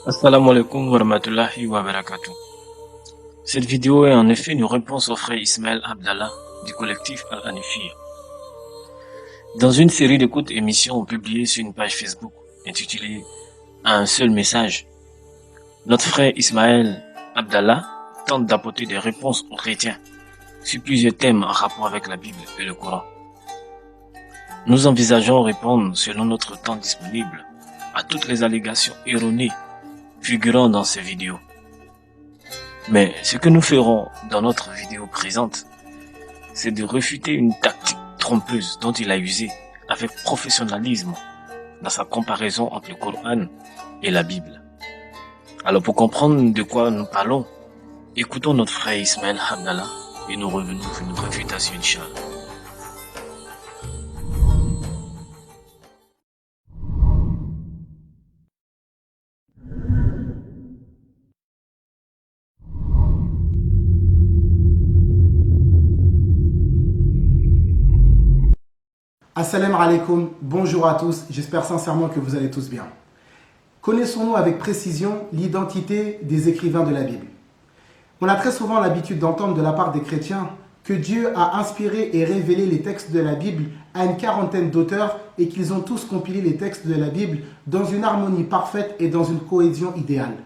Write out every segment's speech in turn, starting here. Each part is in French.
Assalamu alaikum wa rahmatullahi wa barakatuh. Cette vidéo est en effet une réponse au frère Ismaël Abdallah du collectif Al-Hanifiyya. Dans une série de courtes émissions publiées sur une page Facebook intitulée Un seul message, notre frère Ismaël Abdallah tente d'apporter des réponses aux chrétiens sur plusieurs thèmes en rapport avec la Bible et le Coran. Nous envisageons répondre selon notre temps disponible à toutes les allégations erronées figurant dans ces vidéos. Mais ce que nous ferons dans notre vidéo présente, c'est de réfuter une tactique trompeuse dont il a usé avec professionnalisme dans sa comparaison entre le Coran et la Bible. Alors pour comprendre de quoi nous parlons, écoutons notre frère Ismaël Abdallah et nous revenons pour une réfutation, Inch'Allah. Assalamu alaikum, bonjour à tous, j'espère sincèrement que vous allez tous bien. Connaissons-nous avec précision l'identité des écrivains de la Bible? On a très souvent l'habitude d'entendre de la part des chrétiens que Dieu a inspiré et révélé les textes de la Bible à une quarantaine d'auteurs et qu'ils ont tous compilé les textes de la Bible dans une harmonie parfaite et dans une cohésion idéale.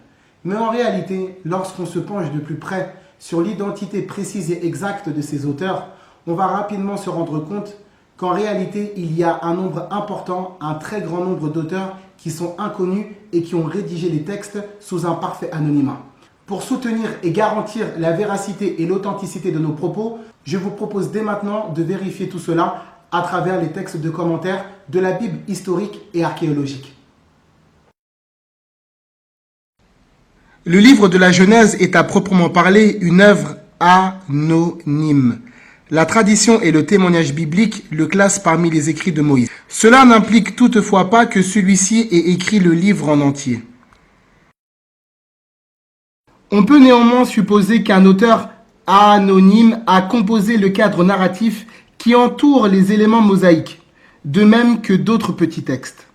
Mais en réalité, lorsqu'on se penche de plus près sur l'identité précise et exacte de ces auteurs, on va rapidement se rendre compte qu'en réalité, il y a un nombre important, un très grand nombre d'auteurs qui sont inconnus et qui ont rédigé les textes sous un parfait anonymat. Pour soutenir et garantir la véracité et l'authenticité de nos propos, je vous propose dès maintenant de vérifier tout cela à travers les textes de commentaires de la Bible historique et archéologique. Le livre de la Genèse est à proprement parler une œuvre anonyme. La tradition et le témoignage biblique le classent parmi les écrits de Moïse. Cela n'implique toutefois pas que celui-ci ait écrit le livre en entier. On peut néanmoins supposer qu'un auteur anonyme a composé le cadre narratif qui entoure les éléments mosaïques, de même que d'autres petits textes.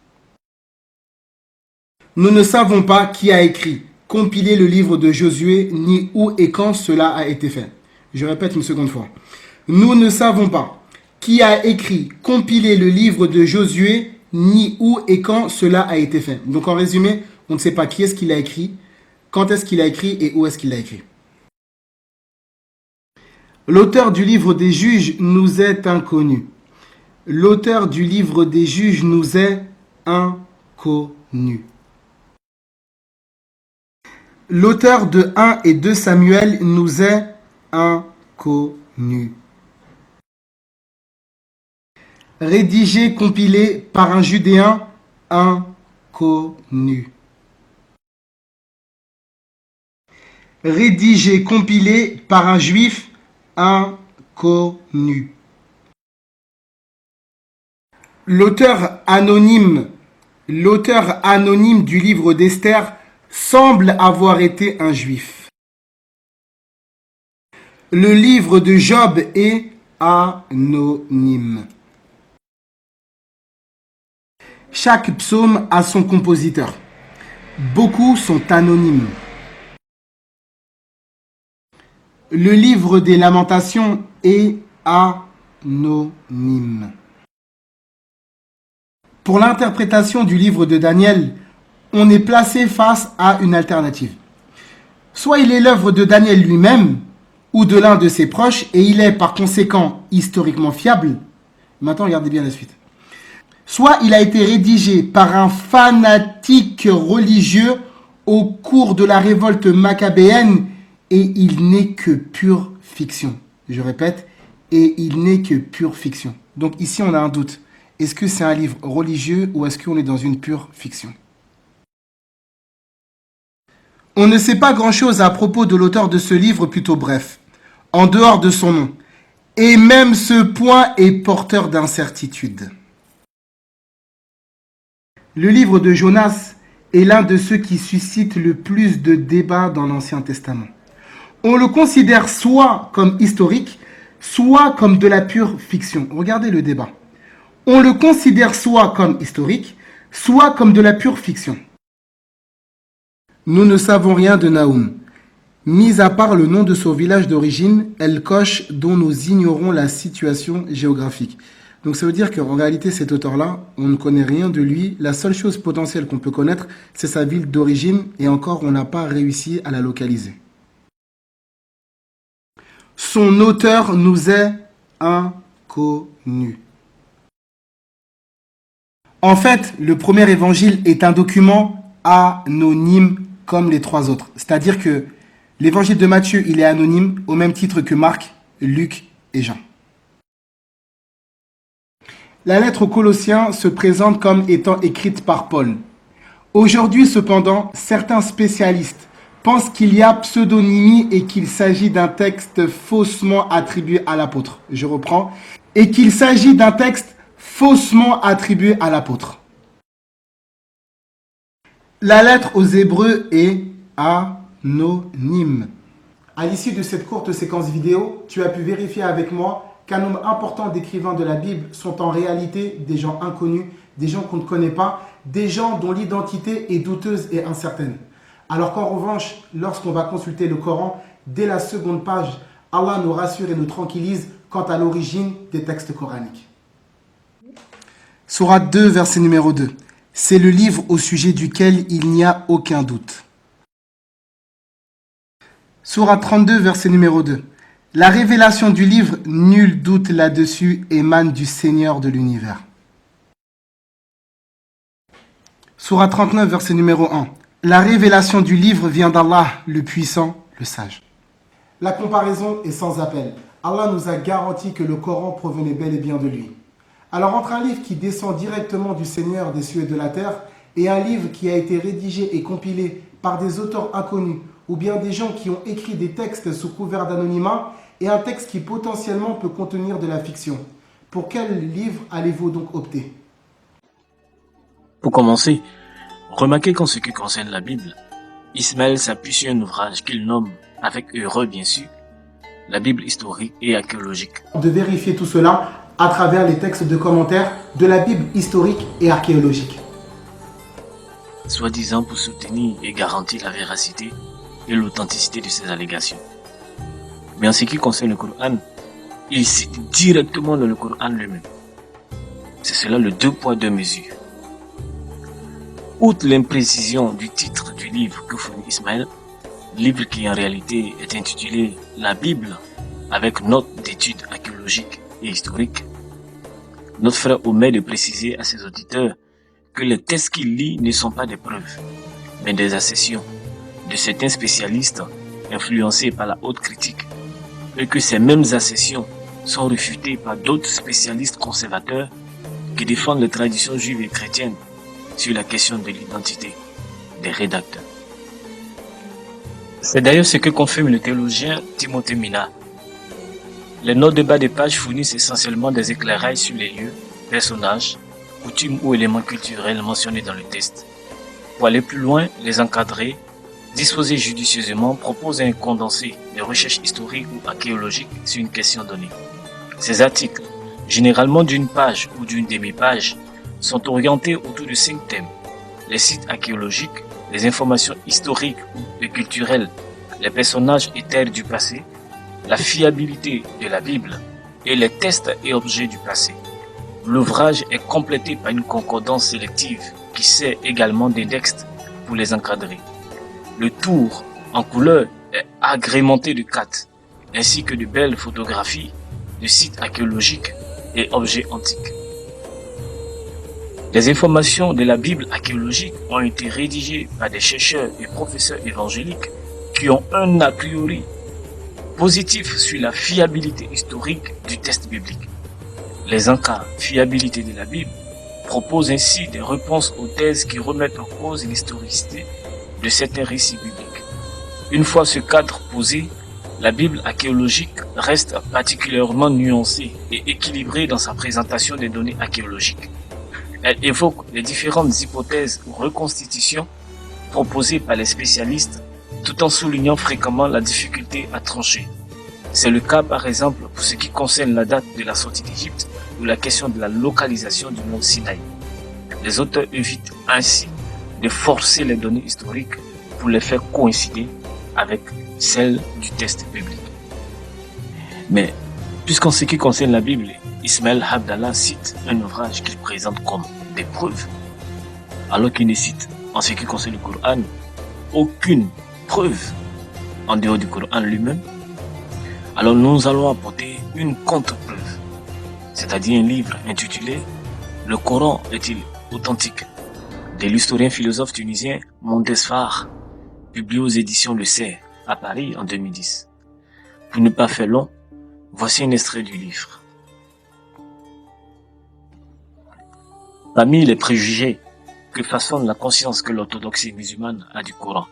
Nous ne savons pas qui a écrit, compilé le livre de Josué, ni où et quand cela a été fait. Je répète une seconde fois. Nous ne savons pas qui a écrit, compilé le livre de Josué, ni où et quand cela a été fait. Donc en résumé, on ne sait pas qui est-ce qu'il a écrit, quand est-ce qu'il a écrit et où est-ce qu'il l'a écrit. L'auteur du livre des Juges nous est inconnu. L'auteur du livre des Juges nous est inconnu. L'auteur de 1 et 2 Samuel nous est inconnu. Rédigé, compilé par un Judéen inconnu. Rédigé, compilé par un Juif inconnu. L'auteur anonyme du livre d'Esther semble avoir été un Juif. Le livre de Job est anonyme. Chaque psaume a son compositeur. Beaucoup sont anonymes. Le livre des Lamentations est anonyme. Pour l'interprétation du livre de Daniel, on est placé face à une alternative. Soit il est l'œuvre de Daniel lui-même ou de l'un de ses proches et il est par conséquent historiquement fiable. Maintenant, regardez bien la suite. Soit il a été rédigé par un fanatique religieux au cours de la révolte maccabéenne et il n'est que pure fiction. Je répète, et il n'est que pure fiction. Donc ici, on a un doute. Est-ce que c'est un livre religieux ou est-ce qu'on est dans une pure fiction? On ne sait pas grand-chose à propos de l'auteur de ce livre plutôt bref, en dehors de son nom. Et même ce point est porteur d'incertitude. Le livre de Jonas est l'un de ceux qui suscitent le plus de débats dans l'Ancien Testament. On le considère soit comme historique, soit comme de la pure fiction. Regardez le débat. On le considère soit comme historique, soit comme de la pure fiction. Nous ne savons rien de Naoum. Mis à part le nom de son village d'origine, El-Kosh, dont nous ignorons la situation géographique. Donc ça veut dire qu'en réalité, cet auteur-là, on ne connaît rien de lui. La seule chose potentielle qu'on peut connaître, c'est sa ville d'origine, et encore, on n'a pas réussi à la localiser. Son auteur nous est inconnu. En fait, le premier évangile est un document anonyme comme les trois autres. C'est-à-dire que l'évangile de Matthieu, il est anonyme au même titre que Marc, Luc et Jean. La lettre aux Colossiens se présente comme étant écrite par Paul. Aujourd'hui, cependant, certains spécialistes pensent qu'il y a pseudonymie et qu'il s'agit d'un texte faussement attribué à l'apôtre. Je reprends. Et qu'il s'agit d'un texte faussement attribué à l'apôtre. La lettre aux Hébreux est anonyme. À l'issue de cette courte séquence vidéo, tu as pu vérifier avec moi qu'un nombre important d'écrivains de la Bible sont en réalité des gens inconnus, des gens qu'on ne connaît pas, des gens dont l'identité est douteuse et incertaine. Alors qu'en revanche, lorsqu'on va consulter le Coran, dès la seconde page, Allah nous rassure et nous tranquillise quant à l'origine des textes coraniques. Sourate 2, verset numéro 2. C'est le livre au sujet duquel il n'y a aucun doute. Sourate 32, verset numéro 2. La révélation du livre, nul doute là-dessus, émane du Seigneur de l'univers. Sourate 39, verset numéro 1. La révélation du livre vient d'Allah, le puissant, le sage. La comparaison est sans appel. Allah nous a garanti que le Coran provenait bel et bien de lui. Alors entre un livre qui descend directement du Seigneur des cieux et de la terre et un livre qui a été rédigé et compilé par des auteurs inconnus ou bien des gens qui ont écrit des textes sous couvert d'anonymat et un texte qui potentiellement peut contenir de la fiction. Pour quel livre allez-vous donc opter? Pour commencer, remarquez qu'en ce qui concerne la Bible, Ismaël s'appuie sur un ouvrage qu'il nomme, avec heureux bien sûr, la Bible historique et archéologique. De vérifier tout cela à travers les textes de commentaires de la Bible historique et archéologique. Soi-disant pour soutenir et garantir la véracité et l'authenticité de ces allégations. Mais en ce qui concerne le Coran, il cite directement dans le Coran lui-même. C'est cela le deux poids deux mesures. Outre l'imprécision du titre du livre que fournit Ismaël, livre qui en réalité est intitulé La Bible avec note d'études archéologiques et historiques, notre frère omet de préciser à ses auditeurs que les textes qu'il lit ne sont pas des preuves, mais des accessions de certains spécialistes influencés par la haute critique, et que ces mêmes accessions sont réfutées par d'autres spécialistes conservateurs qui défendent les traditions juives et chrétiennes sur la question de l'identité des rédacteurs. C'est d'ailleurs ce que confirme le théologien Timothée Mina. Les notes de bas de page fournissent essentiellement des éclairages sur les lieux, personnages, coutumes ou éléments culturels mentionnés dans le texte. Pour aller plus loin, les encadrer, disposés judicieusement, proposent un condensé de recherches historiques ou archéologiques sur une question donnée. Ces articles, généralement d'une page ou d'une demi-page, sont orientés autour de 5 thèmes: les sites archéologiques, les informations historiques ou culturelles, les personnages et terres du passé, la fiabilité de la Bible et les textes et objets du passé. L'ouvrage est complété par une concordance sélective qui sert également d'index pour les encadrer. Le tour en couleur est agrémenté de cartes, ainsi que de belles photographies de sites archéologiques et objets antiques. Les informations de la Bible archéologique ont été rédigées par des chercheurs et professeurs évangéliques qui ont un a priori positif sur la fiabilité historique du texte biblique. Les encas fiabilité de la Bible proposent ainsi des réponses aux thèses qui remettent en cause l'historicité de certains récits bibliques. Une fois ce cadre posé, la Bible archéologique reste particulièrement nuancée et équilibrée dans sa présentation des données archéologiques. Elle évoque les différentes hypothèses ou reconstitutions proposées par les spécialistes, tout en soulignant fréquemment la difficulté à trancher. C'est le cas par exemple pour ce qui concerne la date de la sortie d'Égypte ou la question de la localisation du mont Sinaï. Les auteurs évitent ainsi de forcer les données historiques pour les faire coïncider avec celle du test biblique. Mais, puisqu'en ce qui concerne la Bible, Ismaël Abdallah cite un ouvrage qu'il présente comme des preuves, alors qu'il ne cite, en ce qui concerne le Coran, aucune preuve en dehors du Coran lui-même, alors nous allons apporter une contre-preuve, c'est-à-dire un livre intitulé « Le Coran est-il authentique ?» de l'historien philosophe tunisien Montesfar, publié aux éditions Le Cerf à Paris en 2010. Pour ne pas faire long, voici un extrait du livre. Parmi les préjugés que façonne la conscience que l'orthodoxie musulmane a du Coran,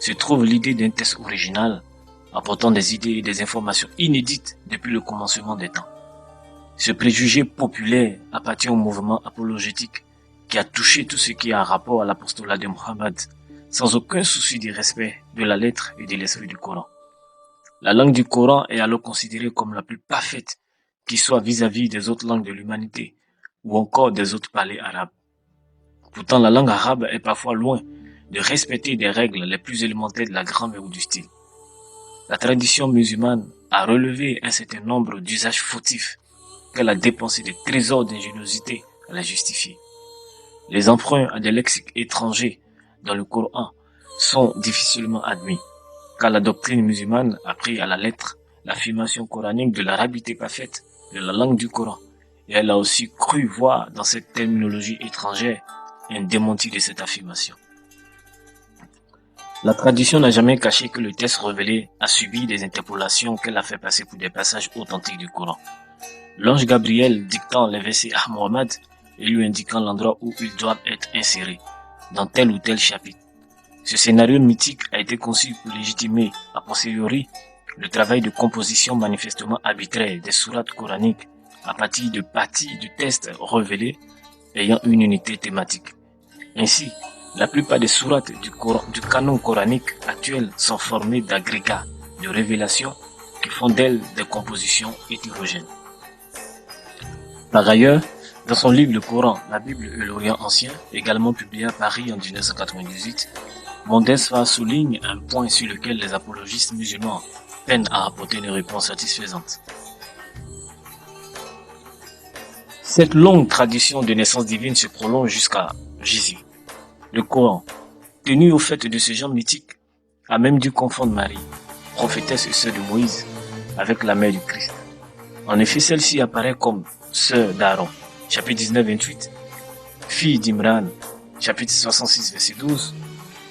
se trouve l'idée d'un texte original apportant des idées et des informations inédites depuis le commencement des temps. Ce préjugé populaire appartient au mouvement apologétique qui a touché tout ce qui a rapport à l'apostolat de Mohammed, sans aucun souci du respect de la lettre et de l'esprit du Coran. La langue du Coran est alors considérée comme la plus parfaite qui soit vis-à-vis des autres langues de l'humanité ou encore des autres parlers arabes. Pourtant, la langue arabe est parfois loin de respecter des règles les plus élémentaires de la grammaire ou du style. La tradition musulmane a relevé un certain nombre d'usages fautifs qu'elle a dépensé des trésors d'ingéniosité à la justifier. Les emprunts à des lexiques étrangers dans le Coran sont difficilement admis, car la doctrine musulmane a pris à la lettre l'affirmation coranique de l'arabité parfaite de la langue du Coran, et elle a aussi cru voir dans cette terminologie étrangère un démenti de cette affirmation. La tradition n'a jamais caché que le texte révélé a subi des interpolations qu'elle a fait passer pour des passages authentiques du Coran. L'ange Gabriel dictant les versets à Mohammed et lui indiquant l'endroit où ils doivent être insérés, dans tel ou tel chapitre. Ce scénario mythique a été conçu pour légitimer, a posteriori, le travail de composition manifestement arbitraire des sourates coraniques à partir de parties du texte révélé ayant une unité thématique. Ainsi, la plupart des sourates du canon coranique actuel sont formées d'agrégats de révélations qui font d'elles des compositions hétérogènes. Par ailleurs, dans son livre Le Coran, la Bible et l'Orient ancien, également publié à Paris en 1998, Montesfar souligne un point sur lequel les apologistes musulmans peinent à apporter une réponse satisfaisante. Cette longue tradition de naissance divine se prolonge jusqu'à Jésus. Le Coran, tenu au fait de ce genre mythique, a même dû confondre Marie, prophétesse et sœur de Moïse, avec la mère du Christ. En effet, celle-ci apparaît comme sœur d'Aaron, chapitre 19, 28, fille d'Imran, chapitre 66, verset 12,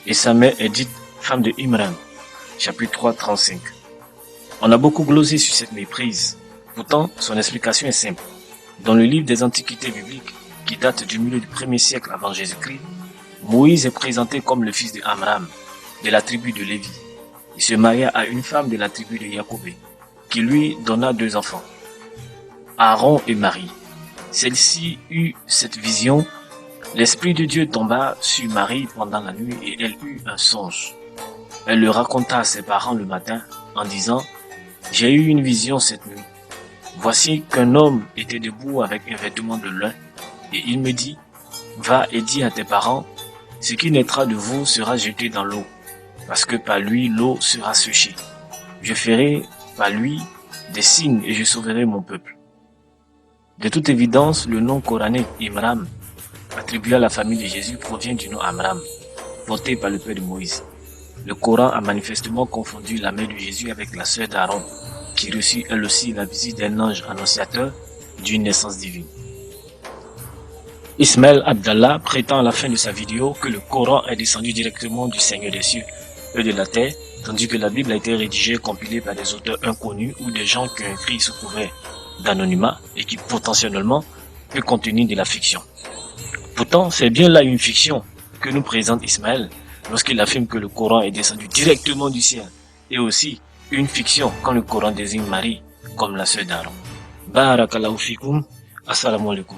et sa mère est dite femme de Imran, chapitre 3, 35. On a beaucoup glosé sur cette méprise. Pourtant, son explication est simple. Dans le livre des Antiquités bibliques, qui date du milieu du 1er siècle avant Jésus-Christ, Moïse est présenté comme le fils de Amram, de la tribu de Lévi. Il se maria à une femme de la tribu de Jacobé, qui lui donna 2 enfants, Aaron et Marie. Celle-ci eut cette vision. L'Esprit de Dieu tomba sur Marie pendant la nuit et elle eut un songe. Elle le raconta à ses parents le matin en disant « J'ai eu une vision cette nuit. Voici qu'un homme était debout avec un vêtement de lin et il me dit « Va et dis à tes parents, ce qui naîtra de vous sera jeté dans l'eau, parce que par lui l'eau sera séchée. Je ferai par lui des signes et je sauverai mon peuple. » De toute évidence, le nom coranique Imram, attribué à la famille de Jésus, provient du nom Amram, porté par le père de Moïse. Le Coran a manifestement confondu la mère de Jésus avec la sœur d'Aaron, qui reçut elle aussi la visite d'un ange annonciateur d'une naissance divine. Ismaël Abdallah prétend à la fin de sa vidéo que le Coran est descendu directement du Seigneur des cieux et de la terre, tandis que la Bible a été rédigée et compilée par des auteurs inconnus ou des gens qui ont écrit sous couvert d'anonymat et qui potentiellement peut contenir de la fiction. Pourtant, c'est bien là une fiction que nous présente Ismaël lorsqu'il affirme que le Coran est descendu directement du ciel, et aussi une fiction quand le Coran désigne Marie comme la sœur d'Aaron. Barakallahu fikoum, assalamu alaikum.